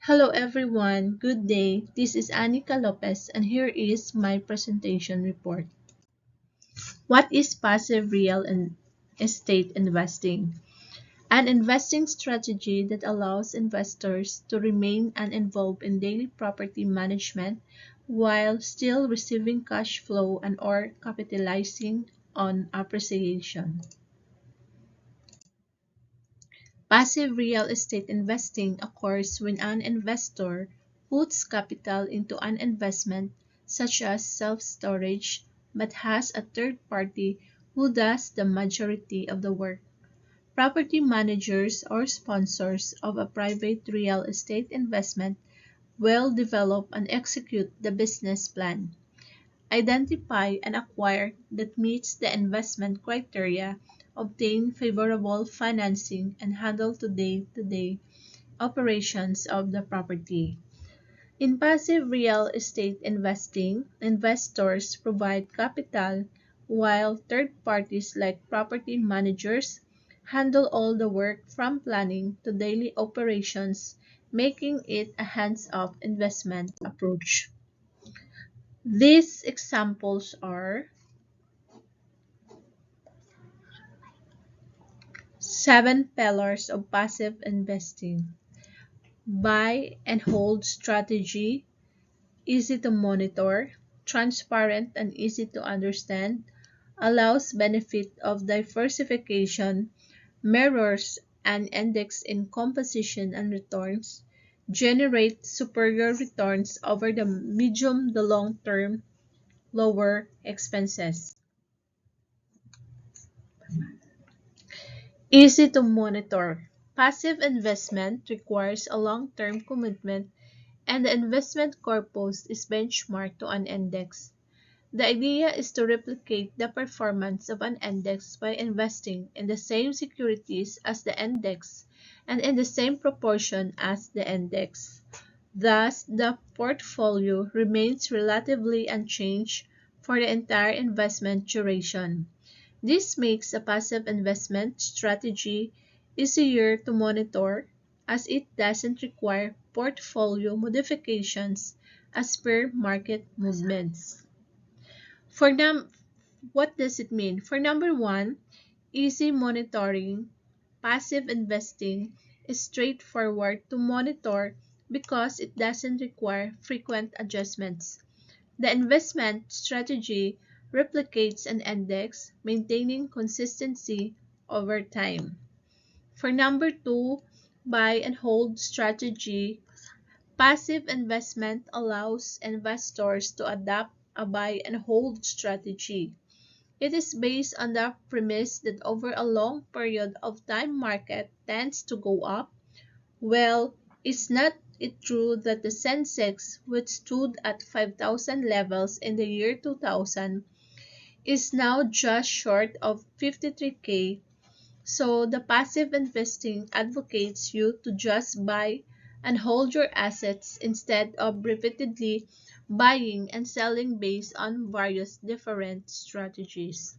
Hello everyone, good day. This is Anika Lopez and here is my presentation report. What is passive real estate investing? An investing strategy that allows investors to remain uninvolved in daily property management while still receiving cash flow and or capitalizing on appreciation. Passive real estate investing occurs when an investor puts capital into an investment such as self-storage but has a third party who does the majority of the work. Property managers or sponsors of a private real estate investment will develop and execute the business plan, identify and acquire that meets the investment criteria, obtain favorable financing, and handle the day-to-day operations of the property. In passive real estate investing, investors provide capital while third parties like property managers handle all the work from planning to daily operations, making it a hands-off investment approach. These examples are 7 pillars of passive investing. Buy and hold strategy, easy to monitor, transparent and easy to understand, allows benefit of diversification, mirrors an index in composition and returns, generate superior returns over the medium to long term, lower expenses. Easy to monitor. Passive investment requires a long-term commitment and the investment corpus is benchmarked to an index. The idea is to replicate the performance of an index by investing in the same securities as the index and in the same proportion as the index. Thus, the portfolio remains relatively unchanged for the entire investment duration. This makes a passive investment strategy easier to monitor as it doesn't require portfolio modifications as per market movements. What does it mean? For number one, easy monitoring, passive investing is straightforward to monitor because it doesn't require frequent adjustments. The investment strategy replicates an index, maintaining consistency over time. For number two, buy and hold strategy, passive investment allows investors to adopt a buy and hold strategy. It is based on the premise that over a long period of time market tends to go up. Well, is not it true that the Sensex, which stood at 5,000 levels in the year 2000, is now just short of 53K? So the passive investing advocates you to just buy and hold your assets instead of repeatedly buying and selling based on various different strategies.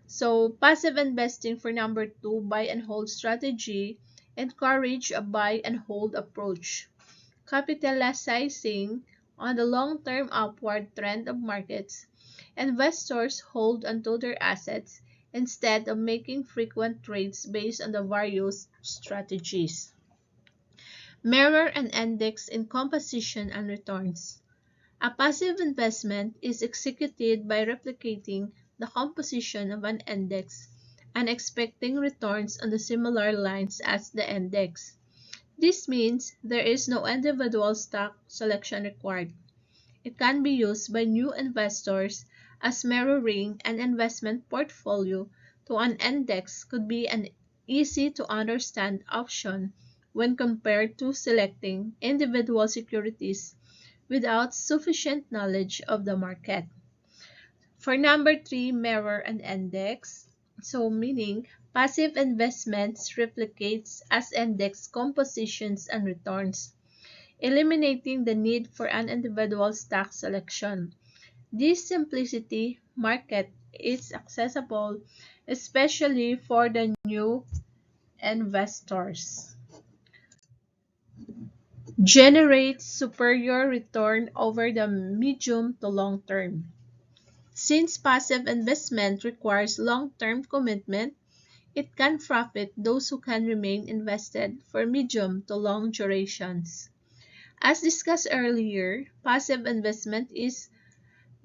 So passive investing for number two, buy and hold strategy, encourage a buy and hold approach. Capitalizing on the long-term upward trend of markets, investors hold onto their assets instead of making frequent trades based on the various strategies. Mirror an index in composition and returns. A passive investment is executed by replicating the composition of an index and expecting returns on the similar lines as the index. This means there is no individual stock selection required. It can be used by new investors as mirroring an investment portfolio to an index could be an easy to understand option when compared to selecting individual securities without sufficient knowledge of the market. For number three, mirror an index. So meaning passive investments replicates as index compositions and returns, eliminating the need for an individual stock selection. This simplicity market is accessible especially for the new investors. generates superior return over the medium to long term. Since passive investment requires long-term commitment, it can profit those who can remain invested for medium to long durations. As discussed earlier, passive investment is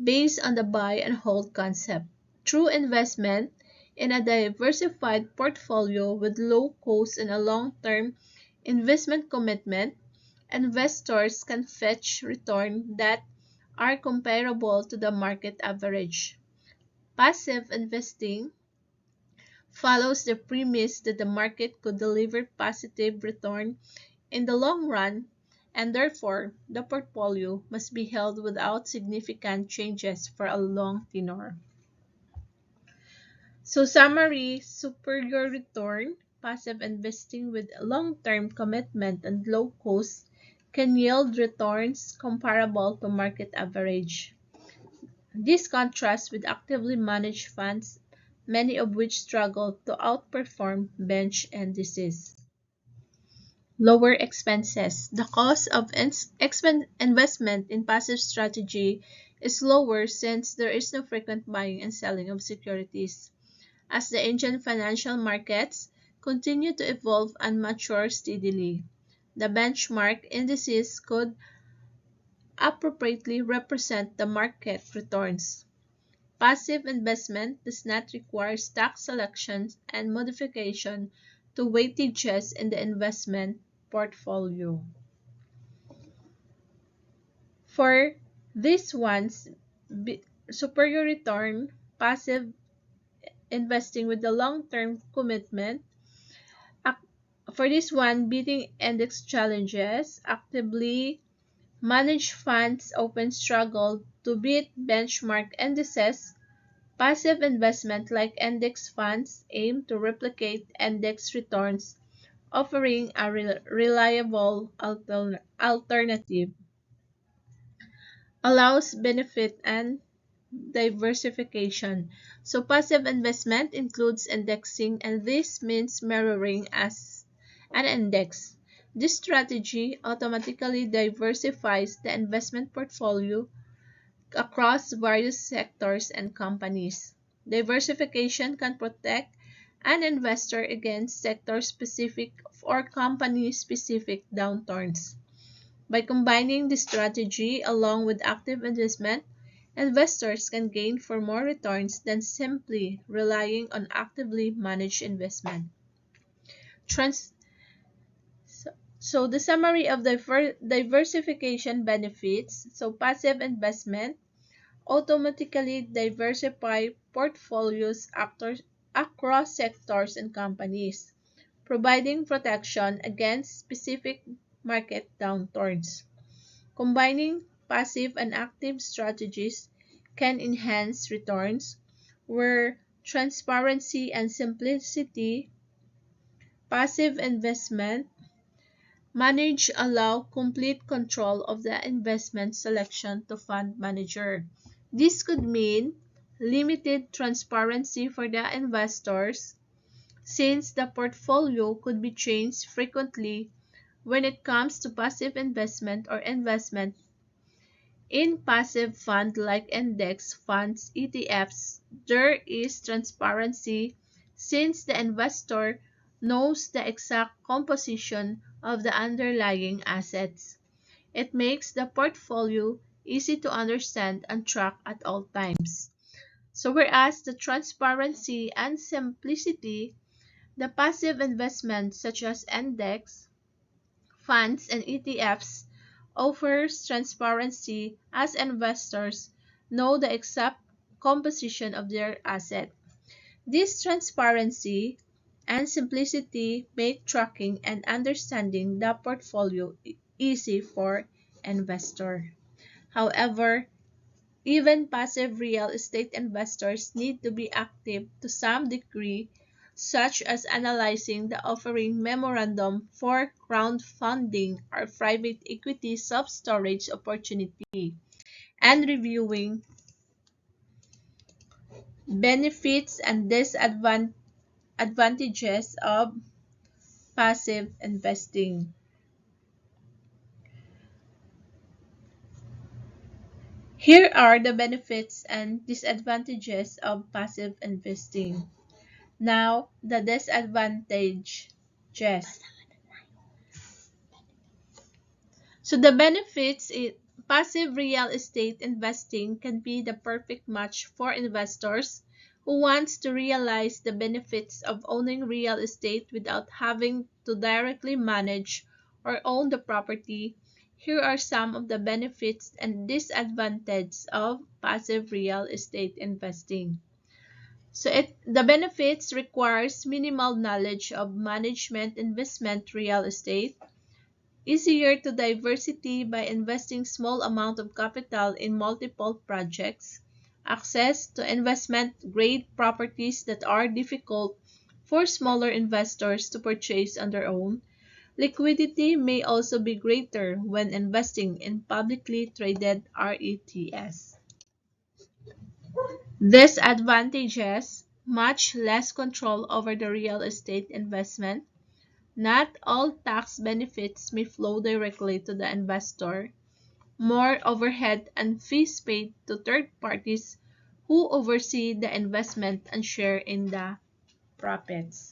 based on the buy and hold concept. Through investment in a diversified portfolio with low cost and a long-term investment commitment, investors can fetch returns that are comparable to the market average. Passive investing follows the premise that the market could deliver positive return in the long run, and therefore the portfolio must be held without significant changes for a long tenure. So summary, superior return, passive investing with long-term commitment and low cost can yield returns comparable to market average. This contrasts with actively managed funds, many of which struggle to outperform bench indices. Lower expenses. The cost of investment in passive strategy is lower since there is no frequent buying and selling of securities. As the Asian financial markets continue to evolve and mature steadily, the benchmark indices could appropriately represent the market returns. Passive investment does not require stock selection and modification to weightages in the investment portfolio. For these ones, superior return, passive investing with the long-term commitment, for this one, beating index challenges, actively managed funds often struggle to beat benchmark indices. Passive investment like index funds aim to replicate index returns, offering a reliable alternative, allows benefit and diversification. So passive investment includes indexing, and this means mirroring as an index. This strategy automatically diversifies the investment portfolio across various sectors and companies. Diversification can protect an investor against sector-specific or company-specific downturns. By combining this strategy along with active investment, investors can gain for more returns than simply relying on actively managed investment. Trans so the summary of diversification benefits. So passive investment automatically diversify portfolios across sectors and companies, providing protection against specific market downturns. Combining passive and active strategies can enhance returns, where transparency and simplicity, passive investment, manage allow complete control of the investment selection to fund manager. This could mean limited transparency for the investors since the portfolio could be changed frequently when it comes to passive investment or investment in passive fund like index funds, ETFs. There is transparency since the investor knows the exact composition of the underlying assets. It makes the portfolio easy to understand and track at all times. So whereas the transparency and simplicity, the passive investments such as index, funds, and ETFs offers transparency as investors know the exact composition of their asset. This transparency and simplicity make tracking and understanding the portfolio easy for investor. However, even passive real estate investors need to be active to some degree, such as analyzing the offering memorandum for crowdfunding or private equity self-storage opportunity, and reviewing benefits and disadvantages of passive investing. Here are the benefits and disadvantages of passive investing. Now, the disadvantages. So the benefits is passive real estate investing can be the perfect match for investors who wants to realize the benefits of owning real estate without having to directly manage or own the property. Here are some of the benefits and disadvantages of passive real estate investing. So the benefits requires minimal knowledge of management investment real estate, easier to diversity by investing small amount of capital in multiple projects, access to investment grade properties that are difficult for smaller investors to purchase on their own. Liquidity may also be greater when investing in publicly traded REITs. Disadvantages: much less control over the real estate investment. Not all tax benefits may flow directly to the investor. More overhead and fees paid to third parties who oversee the investment and share in the profits.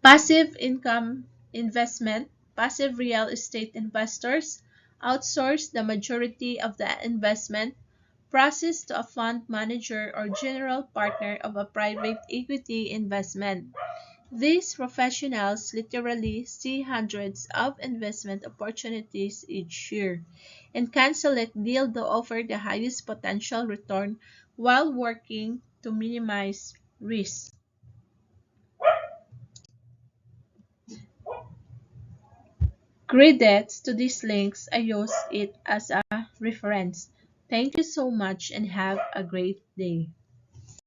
Passive income investment. Passive real estate investors outsource the majority of the investment process to a fund manager or general partner of a private equity investment. These professionals literally see hundreds of investment opportunities each year and can select deals to offer the highest potential return while working to minimize risk. Credits to these links, I use it as a reference. Thank you so much and have a great day.